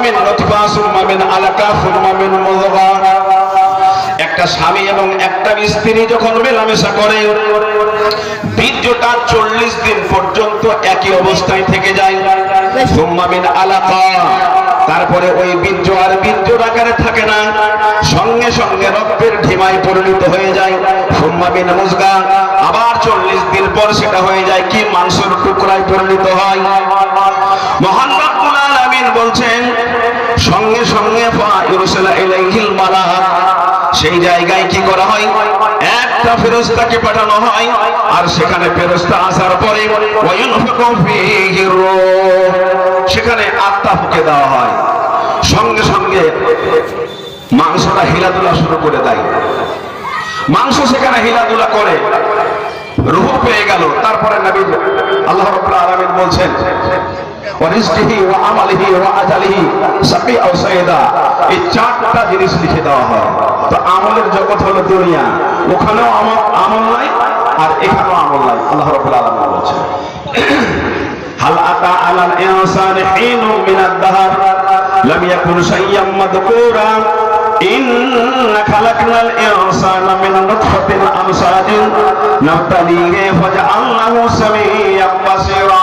মিন নুতফা সুম্মা মিন আলাকা সুম্মা মিন মুযগা। একটা স্বামী এবং একটা স্ত্রী যখন মেলামেশা করে বীর্যটা 40 দিন পর্যন্ত একই অবস্থায় থেকে যায়। সুম্মা মিন আলাকা, তারপরে ওই বীর্য আর বীর্যর আকারে থাকে না, সঙ্গে সঙ্গে রক্তের ঢিমায় পরিণত হয়ে যায়। সুম্মা মিন মুযগা, আবার 40 দিন পর সেটা হয়ে যায় কি মাংসের টুকরায় পরিণত হয়। মহান রব্বুল আলামিন বলছেন সঙ্গে সঙ্গে ফায়ুরসালা ইলাইহিল মালাক, সেই জায়গায় কি করা হয়, একটা ফেরেশতাকে পাঠানো হয়, আর সেখানে ফেরেশতা আসার পরে ওয়ায়ুনফাকু ফীহি রূহ, সেখানে আত্মা ফুঁকে দেওয়া হয়। সঙ্গে সঙ্গে মাংসটা হিলাদুলা শুরু করে দেয়। মাংস সেখানে হিলাদুলা করে রূহ পেয়ে গেল। তারপরে নবী আল্লাহ রাব্বুল আলামিন বলছেন ওয়ারিজকিহি ওয়া আমালিহি ওয়া আজালিহি সাকি আও সাইদা, এই চারটা জিনিস লিখে দেওয়া হয়। তো আমলের জগৎ হলো দুনিয়া, ওখানেও আমল নাই আর এখানেও আমল নাই। আল্লাহ রাব্বুল আলামিন বলছেন হাল আতা আলাল ইনসানি হিনুম মিনাদ দাহর লাম ইয়াকুন শাইয়্যাম মাযকুরা ইন্না খালাকনাল ইনসানা মিন নুতফাতিন আমসাজিন নাবতালিহি ফাজআলনাহু সামিয়্যাম বাসীরা।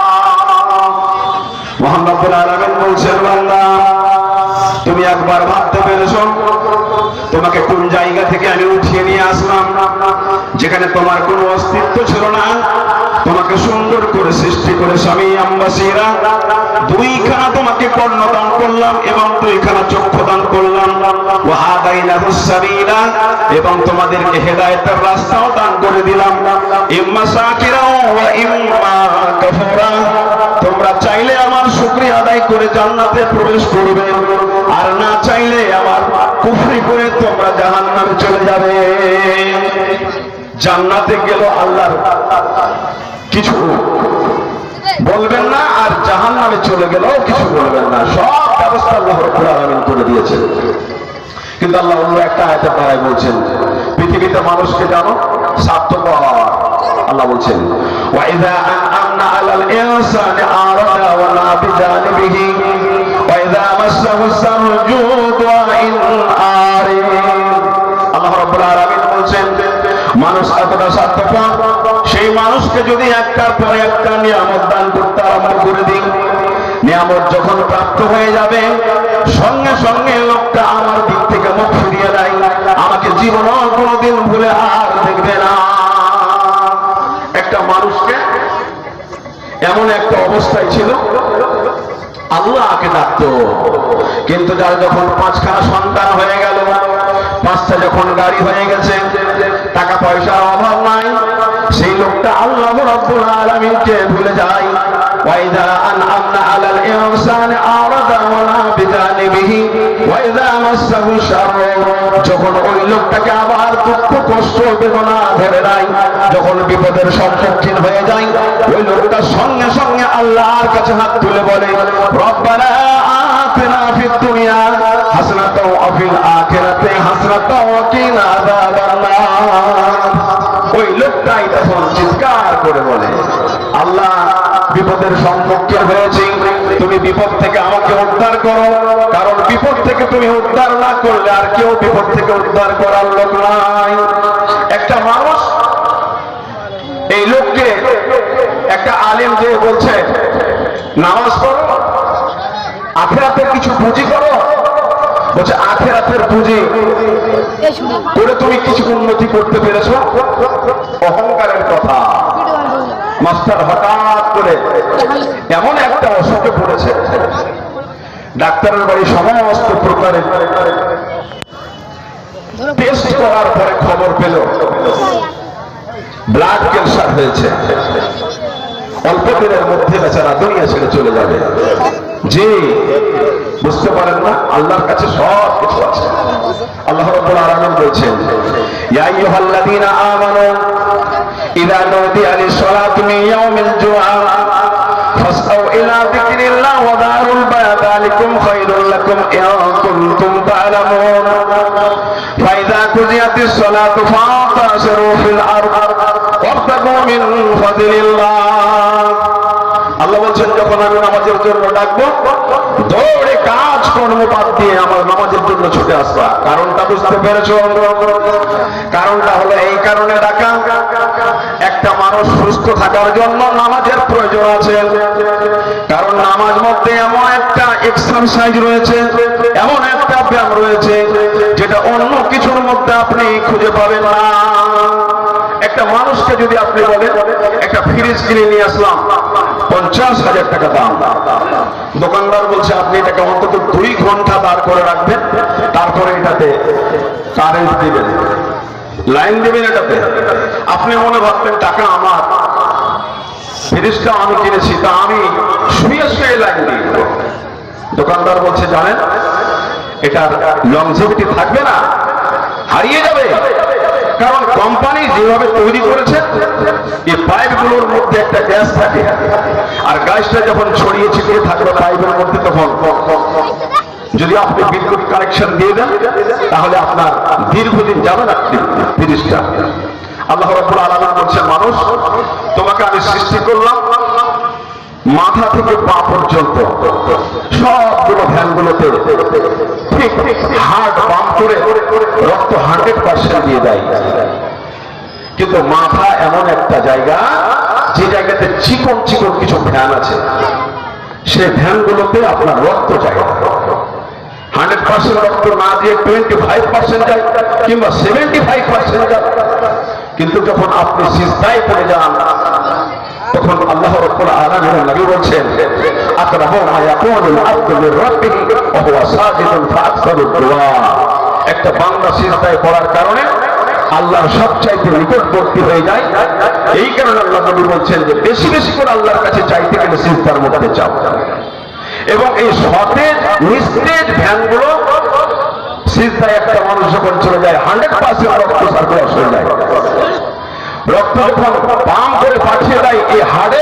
মহান রব্বুল আলামিন বলছেন বান্দা, তুমি একবার ভাবতে পেরেছো তোমাকে কোন জায়গা থেকে আমি উঠিয়ে নিয়ে আসলাম, যেখানে তোমার কোনো অস্তিত্ব ছিল না, তোমাকে সুন্দর করে সৃষ্টি করে সামিয়্যাম বাসীরা, দুইখানা তোমাকে কর্ণ দান করলাম এবং দুইখানা চক্ষু দান করলাম। ওয়া হাদাইনাহুস সাবিলা, এবং তোমাদেরকে হেদায়েতের রাস্তাও দান করে দিলাম। ইম্মা শাকিরা ওয়া ইম্মা কাফুরা, তোমরা চাইলে আমার শুকরিয়া আদায় করে জান্নাতে প্রবেশ করবে, আর না চাইলে আমার কুফরি করে তোমরা জাহান্নামে চলে যাবে। জান্নাতে গেল আল্লাহর কিছু বলবেন না, আর জাহান্নামে চলে গেলেও কিছু বলবেন না, সব ব্যবস্থা আল্লাহ রাব্বুল আলামিন করে দিয়েছেন। কিন্তু আল্লাহ অন্য একটা আয়াতের দ্বারাই বলছেন পৃথিবীতে মানুষকে জানো স্বার্থপর। আল্লাহ বলছেন ওয়াইযা আনআমনা আলাল ইনসানি আরাদা ওয়া না বিজানিবিহি ওয়াইযা মাসসাহু শাররু জুদুআইন আরিদ। আল্লাহ রাব্বুল আলামিন বলছেন মানুষ এতটা স্বার্থপর, সেই মানুষকে যদি একটার পরে একটা নিয়ামত দান করতে আরম্ভ করে দিই, নিয়ামত যখন প্রাপ্ত হয়ে যাবে সঙ্গে সঙ্গে লোকটা আমার দিক থেকে মুখ ফিরিয়ে দেয়, আমাকে জীবনও কোনোদিন ভুলে আর দেখবে না। একটা মানুষকে এমন একটা অবস্থায় ছিল আল্লাহকে ডাকতো, কিন্তু যার যখন 5খানা সন্তান হয়ে গেল, 5টা যখন গাড়ি হয়ে গেছে, টাকা পয়সার অভাব নাই, সেই লোকটা আল্লাহ রাব্বুল আলামিনকে ভুলে যায়। ওয়াইযা আনআমনা আলাল ইনসানি আরাদা ওয়া না বিজানিবিহি ওয়াইযা মাসসাহু শাররু, যখন ওই লোকটাকে আবার দুঃখ কষ্ট বেদনা ধরে নেয়, যখন বিপদের সম্মুখীন হয়ে যায়, ওই লোকটা সঙ্গে সঙ্গে আল্লাহর কাছে হাত তুলে বলে রব্বানা আতিনা ফিদ দুনিয়া হাসানাতাও ওয়া ফিল আখিরাতি হাসানাতাও ওয়া কিনা আযাবান নার। ওই লোকটাই তখন চিৎকার করে বলে আল্লাহ বিপদের সম্মুখীন হয়েছি, তুমি বিপদ থেকে আমাকে উদ্ধার করো, কারণ বিপদ থেকে তুমি উদ্ধার না করলে আর কেউ বিপদ থেকে উদ্ধার করার লোক নাই। একটা মানুষ এই লোককে একটা আলেম যে বলছে নামাজ পড়ো, আখিরাতের কিছু পুঁজি করো, বলছে আখিরাতের পুঁজি করে তুমি কিছু উন্নতি করতে পেরেছো, অহংকারের কথা। মাস্টার হঠাৎ করে এমন একটা অসুখে পড়েছে, ডাক্তারের বাড়ি সমস্ত প্রকারের টেস্ট করার পরে খবর পেল ব্লাড ক্যান্সার হয়েছে, অল্প দিনের মধ্যে বেচারা দুনিয়া ছেড়ে চলে যাবে। জি, বুঝতে পারেন না আল্লাহর কাছে সব কিছু আছে। আল্লাহ রাব্বুল আলামিন বলছেন ইয়া আইয়ুহাল্লাযীনা আমানু ইযা নুদিয়া লিস-সালাতি মিন ইয়াউমিল জুমআহ ফাসআউ ইলা যিকরিল্লাহ ওয়া দারুল বায় যালিকুম খায়রুল লাকুম ইন কুনতুম তা'লামুন ফাইযা কুদিয়াতিস-সালাতু ফান্তাশিরু ফিল আরদি ওয়াবতাগু মিন ফাদলিল্লাহ। আল্লাহ বলছেন যখন আমি নামাজের জন্য ডাকবো দৌড়ে কাজ কর্ম দিয়ে আমার নামাজের জন্য ছুটে আসবা। কারণটা বুঝতে পেরেছো? কারণটা হলো এই কারণে ডাকা, একটা মানুষ সুস্থ থাকার জন্য নামাজের প্রয়োজন আছে। কারণ নামাজ মধ্যে এমন একটা এক্সারসাইজ রয়েছে, এমন একটা ব্যায়াম রয়েছে যেটা অন্য কিছুর মধ্যে আপনি খুঁজে পাবেন না। একটা মানুষকে যদি আপনি বলেন একটা ফ্রিজ কিনে নিয়ে আসলাম, 50,000 টাকা দাম, দোকানদার বলছে আপনি এটাকে অন্তত 2 ঘন্টা দাঁড় করে রাখবেন, তারপরে এটাতে কারেন্ট দিবেন, লাইন দিবেন এটাতে। আপনি মনে ভাববেন টাকা আমার, ফ্রিজটা আমি কিনেছি, তা আমি শুয়ে শুয়ে লাইন দিই। দোকানদার বলছে জানেন এটার লংজিভিটি থাকবে না, হারিয়ে যাবে। কারণ কোম্পানি যেভাবে তৈরি করেছে, এই পাইপগুলোর মধ্যে একটা গ্যাস থাকে, আর গ্যাসটা যখন ছড়িয়ে ছিটিয়ে থাকবে পাইপের মধ্যে, তখন যদি আপনি বিদ্যুৎ কানেকশন দিয়ে দেন তাহলে আপনার দীর্ঘদিন যাবে না ফ্রিজটা। আল্লাহ রাব্বুল আলামিন বলছেন, মানুষ তোমাকে আমি সৃষ্টি করলাম, মাথা থেকে পা পর্যন্ত সবগুলো ভ্যানগুলোতে ঠিক হার্ট পাম্প করে রক্ত 100% দিয়ে দেয়। কিন্তু মাথা এমন একটা জায়গা, যে জায়গাতে চিকন চিকন কিছু ভ্যান আছে, সেই ভ্যানগুলোতে আপনার রক্ত যায় 100% রক্ত না দিয়ে 25% যায় কিংবা 75% যায়। কিন্তু যখন আপনি সিজদায় পড়ে যান, তখন আল্লাহ রাব্বুল আলামিন নবী বলছেন, আকরাহু মা ইয়াকুলুল আবদু লিরাব্বিহি ওয়া হুয়া সাজিদুন ফাআকসারুদ দুআ। একটা বান্দা সিজদায় পড়ার কারণে আল্লাহর সবচাইতে নিকটবর্তী হয়ে যায়। এই কারণে আল্লাহ নবী বলছেন যে বেশি বেশি করে আল্লাহর কাছে চাইতে গেলে সিজদার মধ্যে যাও। এবং এই সতেজ নিস্তেজ ভ্যানগুলো সিজদায় একটা মানুষ যখন চলে যায়, 100% রক্ত সার্কুলেশন হয়ে যায়। রক্ত যখন পাম্প করে পাঠিয়ে দেয় এই হাড়ে,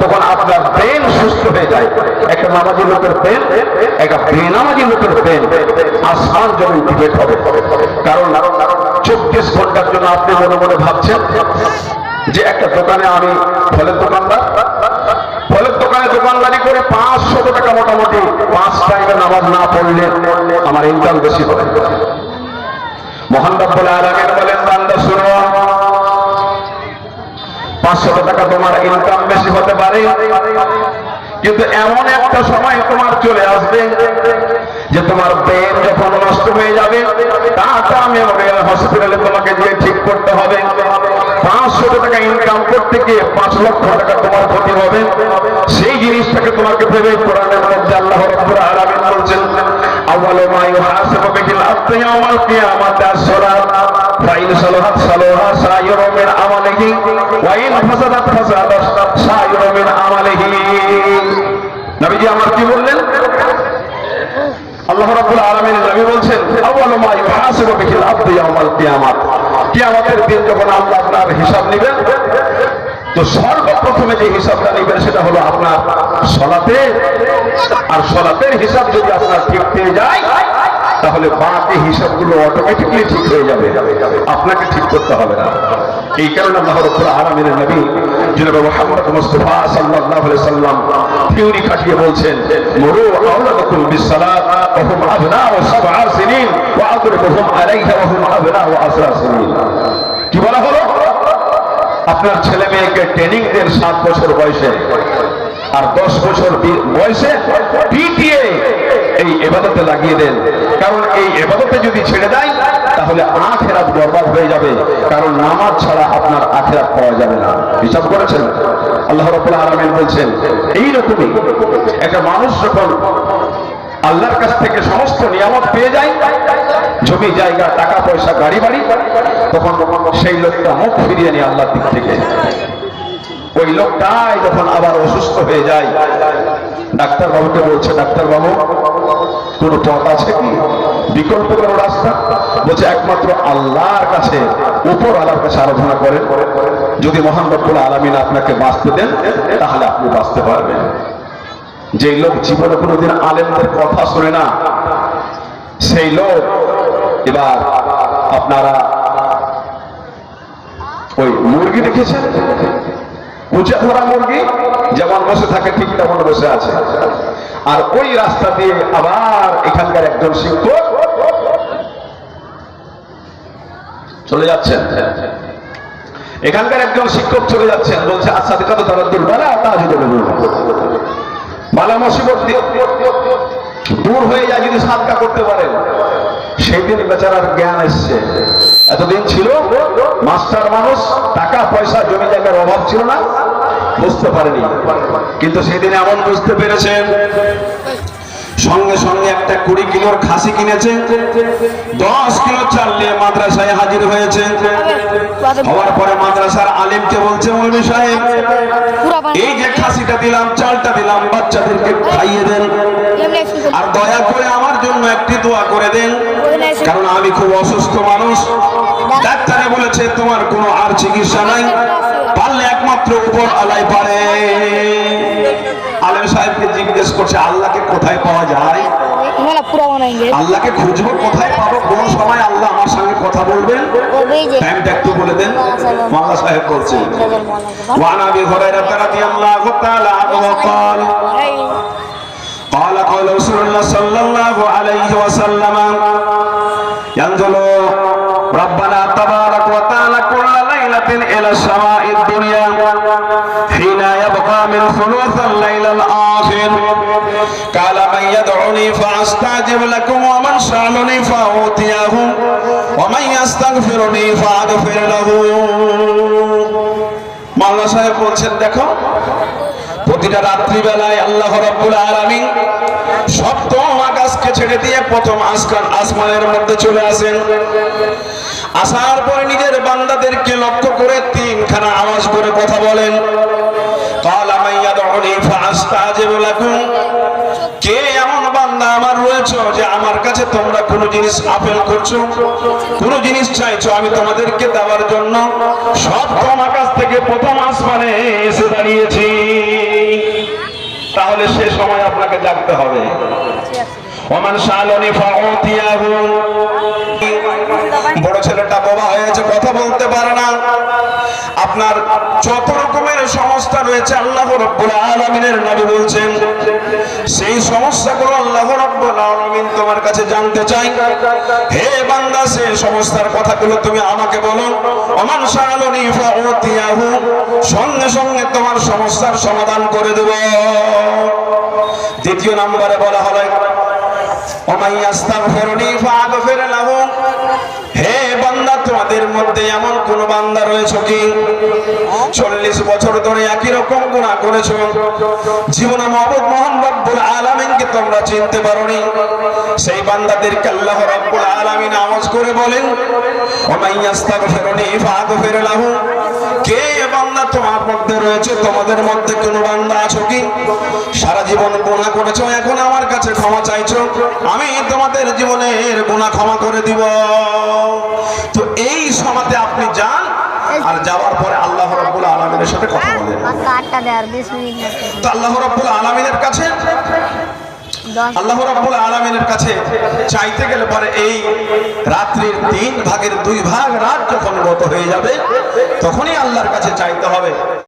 তখন আপনার ব্রেন সুস্থ হয়ে যায়। একটা নামাজি লোকের ব্রেন, একটা বেনামাজি লোকের ব্রেন আসমান জমিন ডিবেট হবে। কারণ 24 ঘন্টার জন্য আপনি মনে মনে ভাবছেন যে একটা দোকানে আমি ফলের দোকানদার, ফলের দোকানে দোকানদারি করে 500 টাকা মোটামুটি 5 টাইমে নামাজ না পড়লে আমার ইনকাম বেশি হবে। মহান রব্বুল আলামিন বলেন, বান্দা শুনো, 500 টাকা তোমার ইনকাম বেশি হতে পারে, কিন্তু এমন একটা সময় তোমার চলে আসবে যে তোমার ব্রেন যখন নষ্ট হয়ে যাবে, টাকা মেমোরিয়াল হসপিটালে তোমাকে গিয়ে ঠিক করতে হবে। 500 টাকা ইনকাম করতে গিয়ে 5 লক্ষ টাকা তোমার ক্ষতি হবে। সেই জিনিসটাকে তোমাকে ভেবে কোরআনের মধ্যে আল্লাহ রাব্বুল আলামিন বলছেন, আউয়ালু মা ইউহাসাবু বিহিল আবদু ইয়াওমাল কিয়ামাতি আস-সালাত ফাইন সালাহাত সালাহা সায়রু মিন আমালিহি ওয়া ইন ফাসাদাত ফাসাদাত সায়রু মিন আমালিহি। নবীজি আমার কি বললেন? আল্লাহ রাব্বুল আলামিন নবী বলছেন, আউয়ালু মা ইউহাসাবু বিহিল আবদু ইয়াওমাল কিয়ামাত, কিয়ামতের দিন যখন আল্লাহ আপনার হিসাব নেবেন, তো সর্বপ্রথমে যে হিসাবটা নেবেন সেটা হলো আপনার সালাতের। আর সালাতের হিসাব যদি আপনার ঠিক পেয়ে যায়, তাহলে বাকি হিসাবগুলো অটোমেটিকলি ঠিক হয়ে যাবে, আপনাকে ঠিক করতে হবে না। এই কারণে আল্লাহ রাব্বুল আলামিনের নবী জনাব মুহাম্মদ মুস্তাফা সাল্লাল্লাহু আলাইহি সাল্লাম থিওরি খাটিয়ে বলছেন, মুরু আওলাদাকুম বিসসালাত ওয়া হুম আবনাউ 7 সিনিন ওয়া আদরিবুহুম আলাইহা ওয়া হুম আবনাউ 10 সিনিন। কি বলা হলো? আপনার ছেলে মেয়েকে ট্রেনিং দেন 7 বছর বয়সে, আর 10 বছর বয়সে পিটিয়ে এই ইবাদতে লাগিয়ে দেন। কারণ এই ইবাদতে যদি ছেড়ে দেয় তাহলে আখিরাত বরবাদ হয়ে যাবে। কারণ নামাজ ছাড়া আপনার আখিরাত পাওয়া যাবে না। হিসাব করেছেন? আল্লাহ রাব্বুল আলামিন বলছেন, এইরকমই একটা মানুষ যখন আল্লাহর কাছ থেকে সমস্ত নিয়ামত পেয়ে যায়, জমি জায়গা টাকা পয়সা গাড়ি বাড়ি, তখন সেই লোকটা মুখ ফিরিয়ে নিয়ে আল্লাহর দিক থেকে। ওই লোকটাই যখন আবার অসুস্থ হয়ে যায়, ডাক্তার বাবুকে বলছে, ডাক্তার বাবু কোনো পথ আছে কি, বিকল্প কোনো রাস্তা? বলছে একমাত্র আল্লাহর কাছে, উপর আল্লাহর কাছে আরাধনা করেন। যদি মহান রব্বুল আলামিন আপনাকে বাঁচতে দেন তাহলে আপনি বাঁচতে পারবেন। যে লোক জীবনে কোনোদিন আলেমদের কথা শোনে না, সেই লোক এবার আপনারা ওই মুরগি দেখেছেন, কুচে ধরা মুরগি যেমন বসে থাকে ঠিক তেমন বসে আছে। আর ওই রাস্তা দিয়ে আবার এখানকার একজন শিক্ষক চলে যাচ্ছেন, এখানকার একজন শিক্ষক চলে যাচ্ছেন, বলছে আচ্ছা দেখা তো তারা দুর্বেলা তা যদি বালা মুসিবত দূর হয়ে যায় যদি সাদকা করতে পারেন। সেই দিন বেচারার জ্ঞান এসছে। এতদিন ছিল মাস্টার মানুষ, টাকা পয়সা জমি জায়গার অভাব ছিল না, বুঝতে পারেনি, কিন্তু সেদিন এমন বুঝতে পেরেছেন। সঙ্গে সঙ্গে একটা 20 কিলোর খাসি কিনেছে, 10 কিলো চাল নিয়ে মাদ্রাসায় হাজির হয়েছে। হওয়ার পরে মাদ্রাসার আলেমকে বলছে, মৌলভী সাহেব এই যে খাসিটা দিলাম, চালটা দিলাম, বাচ্চাদেরকে খাইয়ে দেন, আর দয়া করে আমার জন্য একটি দোয়া করে দেন, কারণ আমি খুব অসুস্থ মানুষ। ডাক্তারে বলেছে তোমার কোনো আর চিকিৎসা নাই, পারলে একমাত্র উপর আলাই পারে। আলেম সাহেবকে জিজ্ঞেস করছে আল্লাহকে কোথায় পাওয়া যায়, আল্লাহকে খুঁজবো কোথায় পাবো, কোন সময় আল্লাহ আমার সঙ্গে কথা বলবেন, টাইমটা একটু বলে দেন। মোল্লা সাহেব বলছেন ওয়ান আবি হুরায়রা রাদিয়াল্লাহু তাআলা আনহু قال قال قال رسول الله صلى الله عليه وسلم ينزل ربنا تبارك وتعالى كل ليلة إلى السماء الدنيا حين يبقى من ثلث الليل الآخر قال من يدعوني فأستجب لكم ومن سألني فأعطيه ومن يستغفرني فأغفر له। মাওলানা সাহেব বলছেন দেখো প্রতিটা রাত্রি বেলায় আল্লাহ রাব্বুল আলামিন সপ্তম আকাশকে ছেড়ে দিয়ে প্রথম আসমানের মধ্যে চলে আসেন। আসার পরে নিজের বান্দাদেরকে লক্ষ্য করে 3খানা আওয়াজ করে কথা বলেন, ক্বালা মান ইয়াদউনি ফাআস্তাজিবু লাকুম। কে এমন বান্দা আমার রয়েছে যে আমার কাছে তোমরা কোনো জিনিস আপেল করছো, কোনো জিনিস চাইছো, আমি তোমাদেরকে দেওয়ার জন্য সপ্তম আকাশ থেকে প্রথম আসমানে এসে দাঁড়িয়েছি। তাহলে সে সময় আপনাকে জাগতে হবে। ওমান শাআলানি ফাউতিয়াহু। বড় ছেলেটা বাবা হয়েছে, কথা বলতে পারে না, আপনার যত রকমের সমস্যা রয়েছে আল্লাহ রাব্বুল আলামিনের নবী বলছেন সেই সমস্যাগুলো আল্লাহ রাব্বুল আলামিন তোমার কাছে জানতে চাই। হে বান্দা সেই সমস্যার কথাগুলো তুমি আমাকে বলো। ওমান শাআলানি ফাউতিয়াহু, সঙ্গে সঙ্গে তোমার সমস্যার সমাধান করে দেব। দ্বিতীয় নম্বরে বলা হলো ওমান ইয়াস্তাগফিরুনি ফাআগফির লাহু। হে বান্দা তোমাদের মধ্যে এমন কোন বান্দা রয়েছে কি 40 বছর ধরে একই রকম গুনাহ করেছো, জীবনে মাবুদ মহান রব্বুল আলামিনকে তোমরা চিনতে পারোনি, সেই বান্দাদেরকে আল্লাহ রব্বুল আলামিন আওয়াজ করে বলেন ওমান ইয়াস্তাগফিরুনি ফাআগফির লাহু। কে বান্দা তোমার মধ্যে রয়েছে, তোমাদের মধ্যে কোন বান্দা আছো কি সারা জীবন গুনাহ করেছো, এখন আমার কাছে ক্ষমা চাইছো, আমি তোমাদের জীবনের গুনাহ ক্ষমা করে দিব। তো এই সময়তে আপনি যান, আর যাওয়ার পরে আল্লাহ রাব্বুল আলামিনের সাথে কথা বলেন। তো আল্লাহ রাব্বুল আলামিনের কাছে আল্লাহ রাব্বুল আলামিনের কাছে চাইতে গেলে পরে এই রাত্রির 3 ভাগের 2 ভাগ রাত যখন গত হয়ে যাবে তখনই আল্লাহর কাছে চাইতে হবে।